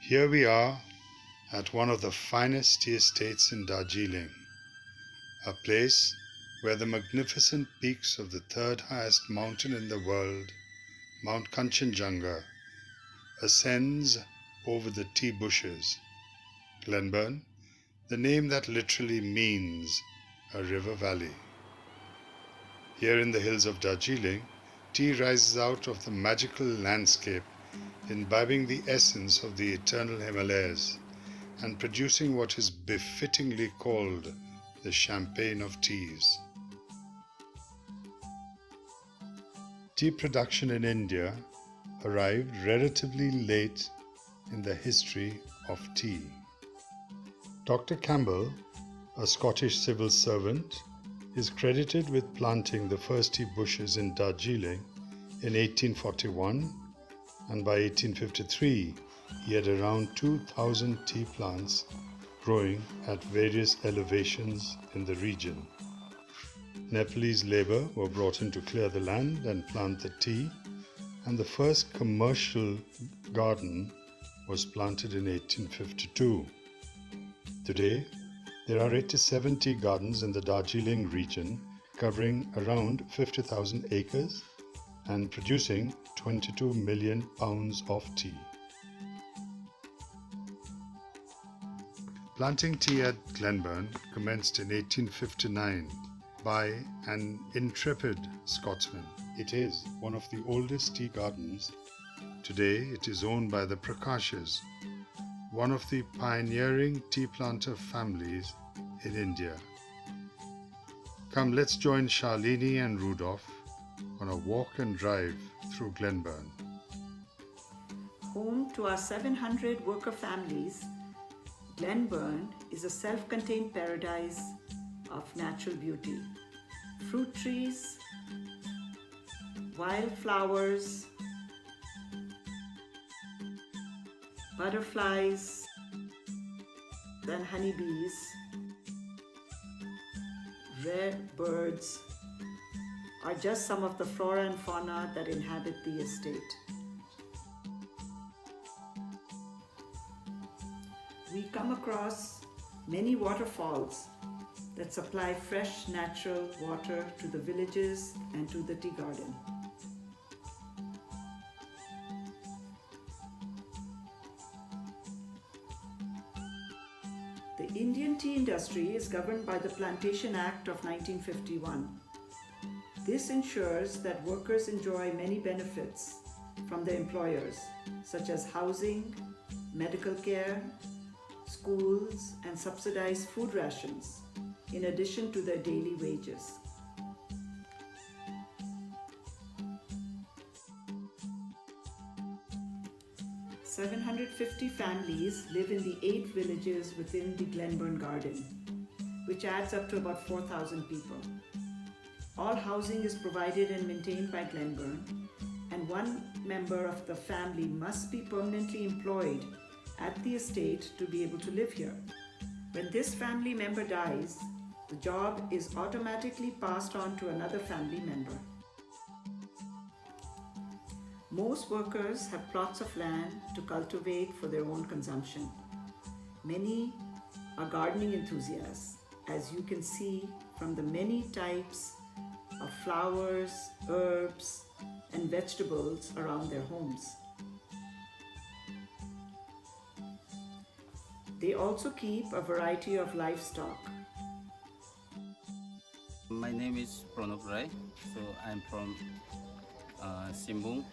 Here we are at one of the finest tea estates in Darjeeling, a place where the magnificent peaks of the third highest mountain in the world, Mount Kanchenjunga, ascends over the tea bushes. Glenburn, the name that literally means a river valley. Here in the hills of Darjeeling, tea rises out of the magical landscape, imbibing the essence of the eternal Himalayas and producing what is befittingly called the champagne of teas. Tea production in India arrived relatively late in the history of tea. Dr. Campbell, a Scottish civil servant, is credited with planting the first tea bushes in Darjeeling in 1841, and by 1853 he had around 2,000 tea plants growing at various elevations in the region. Nepalese labor were brought in to clear the land and plant the tea, and the first commercial garden was planted in 1852. Today, there are 87 tea gardens in the Darjeeling region, covering around 50,000 acres and producing 22 million pounds of tea. Planting tea at Glenburn commenced in 1859 by an intrepid Scotsman. It is one of the oldest tea gardens. Today it is owned by the Prakashas, one of the pioneering tea planter families in India. Come, let's join Shalini and Rudolph on a walk and drive through Glenburn. Home to our 700 worker families, Glenburn is a self-contained paradise of natural beauty. Fruit trees, wildflowers, butterflies and honeybees, rare birds are just some of the flora and fauna that inhabit the estate. We come across many waterfalls that supply fresh natural water to the villages and to the tea garden. The Indian tea industry is governed by the Plantation Act of 1951. This ensures that workers enjoy many benefits from their employers, such as housing, medical care, schools, and subsidized food rations, in addition to their daily wages. "750 families live in the 8 villages within the Glenburn Garden, which adds up to about 4,000 people. All housing is provided and maintained by Glenburn, and one member of the family must be permanently employed at the estate to be able to live here. When this family member dies, the job is automatically passed on to another family member. Most workers have plots of land to cultivate for their own consumption. Many are gardening enthusiasts, as you can see from the many types of flowers, herbs, and vegetables around their homes. They also keep a variety of livestock. My name is Pranab Rai, so I'm from Simbung.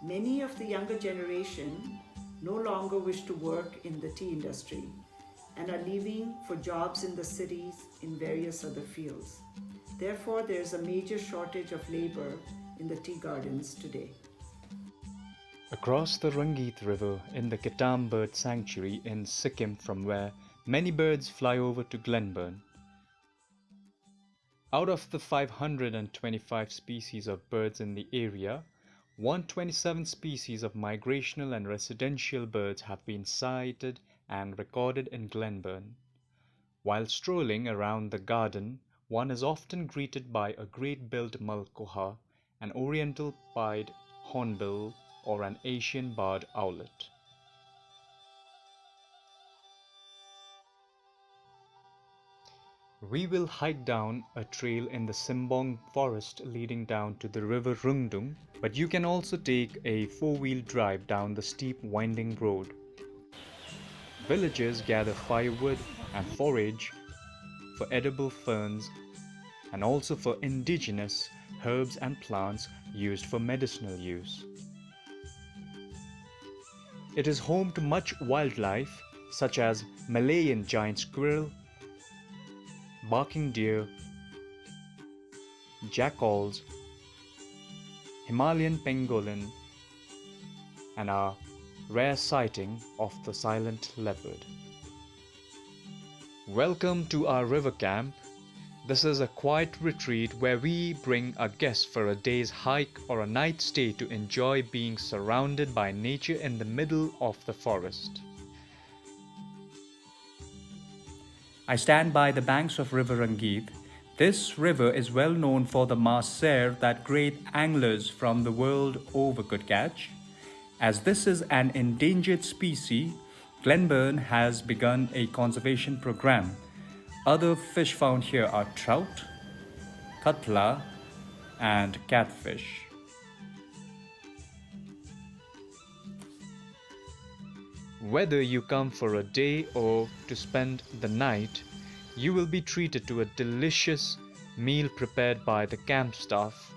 Many of the younger generation no longer wish to work in the tea industry and are leaving for jobs in the cities in various other fields. Therefore, there is a major shortage of labor in the tea gardens today. Across the Rangit River in the Ketam Bird Sanctuary in Sikkim, from where many birds fly over to Glenburn. Out of the 525 species of birds in the area, 127 species of migrational and residential birds have been sighted and recorded in Glenburn. While strolling around the garden, one is often greeted by a great-billed mulkoha, an oriental pied hornbill, or an Asian barred owlet. We will hike down a trail in the Simbong forest leading down to the river Rungdung, but you can also take a four-wheel drive down the steep winding road. Villagers gather firewood and forage for edible ferns and also for indigenous herbs and plants used for medicinal use. It is home to much wildlife such as Malayan giant squirrel, barking deer, jackals, Himalayan pangolin, and a rare sighting of the silent leopard. Welcome to our river camp. This is a quiet retreat where we bring our guests for a day's hike or a night stay to enjoy being surrounded by nature in the middle of the forest. I stand by the banks of River Rangit. This river is well known for the marser that great anglers from the world over could catch. As this is an endangered species, Glenburn has begun a conservation program. Other fish found here are trout, katla, and catfish. Whether you come for a day or to spend the night, you will be treated to a delicious meal prepared by the camp staff.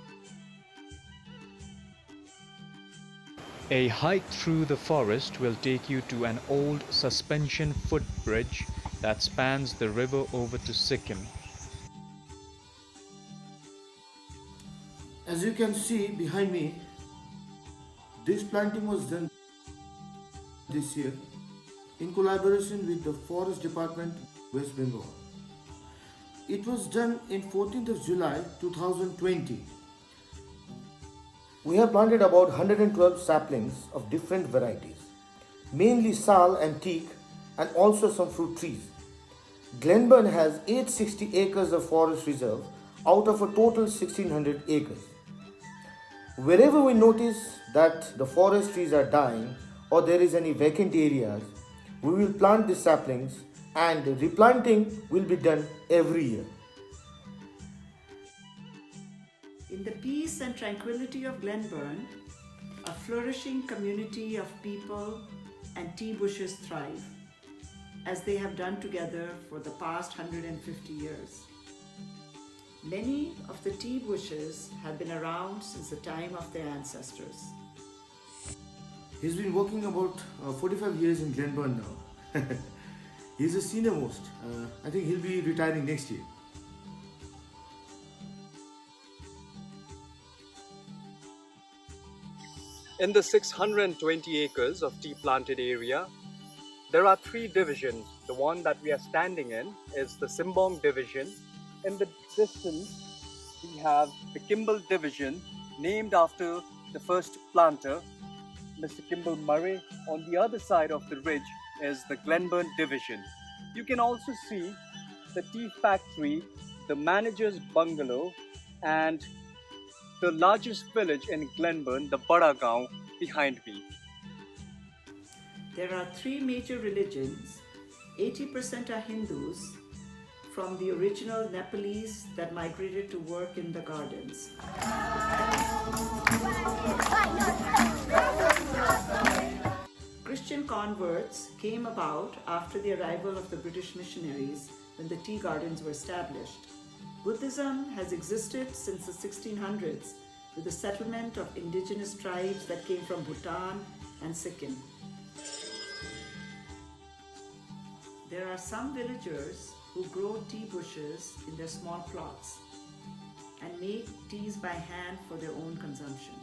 A hike through the forest will take you to an old suspension footbridge that spans the river over to Sikkim. As you can see behind me, this planting was done this year in collaboration with the Forest Department, West Bengal. It was done in 14th of July 2020. We have planted about 112 saplings of different varieties, mainly sal and teak, and also some fruit trees. Glenburn has 860 acres of forest reserve out of a total 1600 acres. Wherever we notice that the forest trees are dying or there is any vacant areas, we will plant the saplings and replanting will be done every year. In the peace and tranquility of Glenburn, a flourishing community of people and tea bushes thrive, as they have done together for the past 150 years. Many of the tea bushes have been around since the time of their ancestors. He's been working about 45 years in Glenburn now. He's a senior most. I think he'll be retiring next year. In the 620 acres of tea planted area, there are three divisions. The one that we are standing in is the Simbong division. In the distance, we have the Kimball division, named after the first planter, Mr. Kimball Murray. On the other side of the ridge is the Glenburn division. You can also see the tea factory, the manager's bungalow, and the largest village in Glenburn, the Badagaon, behind me. There are three major religions. 80% are Hindus from the original Nepalese that migrated to work in the gardens. Christian converts came about after the arrival of the British missionaries when the tea gardens were established. Buddhism has existed since the 1600s with the settlement of indigenous tribes that came from Bhutan and Sikkim. There are some villagers who grow tea bushes in their small plots and make teas by hand for their own consumption.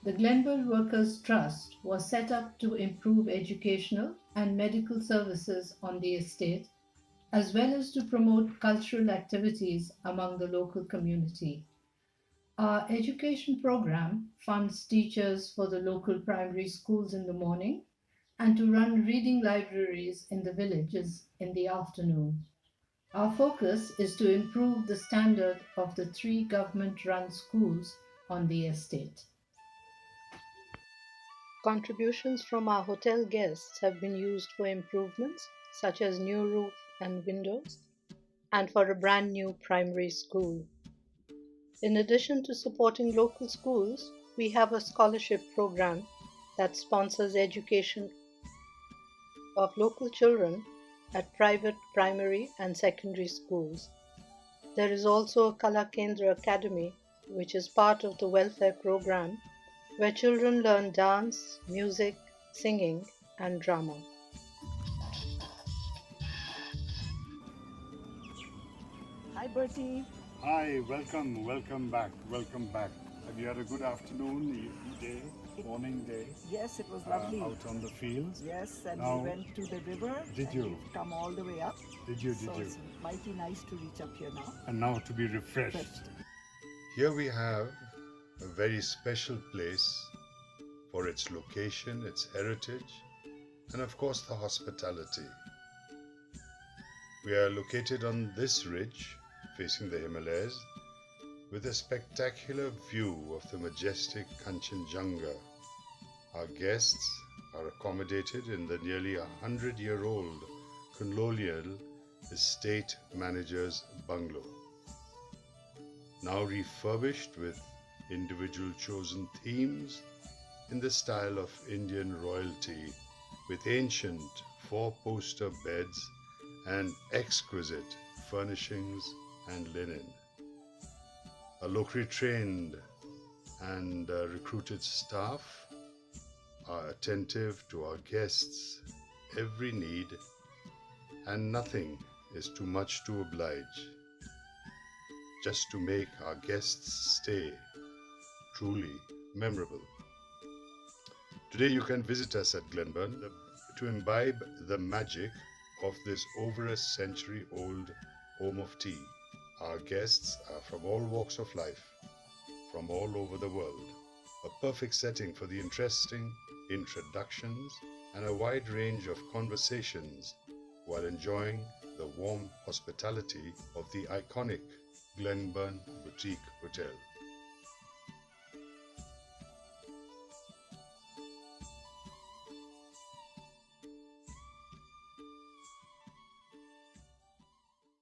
The Glenburn Workers' Trust was set up to improve educational and medical services on the estate, as well as to promote cultural activities among the local community. Our education program funds teachers for the local primary schools in the morning and to run reading libraries in the villages in the afternoon. Our focus is to improve the standard of the 3 government-run schools on the estate. Contributions from our hotel guests have been used for improvements such as new roof and windows and for a brand new primary school. In addition to supporting local schools, we have a scholarship program that sponsors education of local children at private primary and secondary schools. There is also a Kala Kendra Academy, which is part of the welfare program, where children learn dance, music, singing, and drama. Hi, Bertie. Hi, welcome back. Have you had a good afternoon, day, morning, day? Yes, it was lovely. Out on the fields? Yes, and Now, we went to the river. Did and you? We've come all the way up. Did you? So it's mighty nice to reach up here now. And now to be refreshed. Refreshed. Here we have a very special place for its location, its heritage, and of course the hospitality. We are located on this ridge facing the Himalayas with a spectacular view of the majestic Kanchenjunga. Our guests are accommodated in the nearly 100-year-old colonial estate manager's bungalow, now refurbished with individual chosen themes in the style of Indian royalty, with ancient 4-poster beds and exquisite furnishings and linen. A locally trained and recruited staff are attentive to our guests' every need, and nothing is too much to oblige, just to make our guests' stay truly memorable. Today you can visit us at Glenburn to imbibe the magic of this over a century-old home of tea. Our guests are from all walks of life, from all over the world. A perfect setting for the interesting introductions and a wide range of conversations while enjoying the warm hospitality of the iconic Glenburn Boutique Hotel.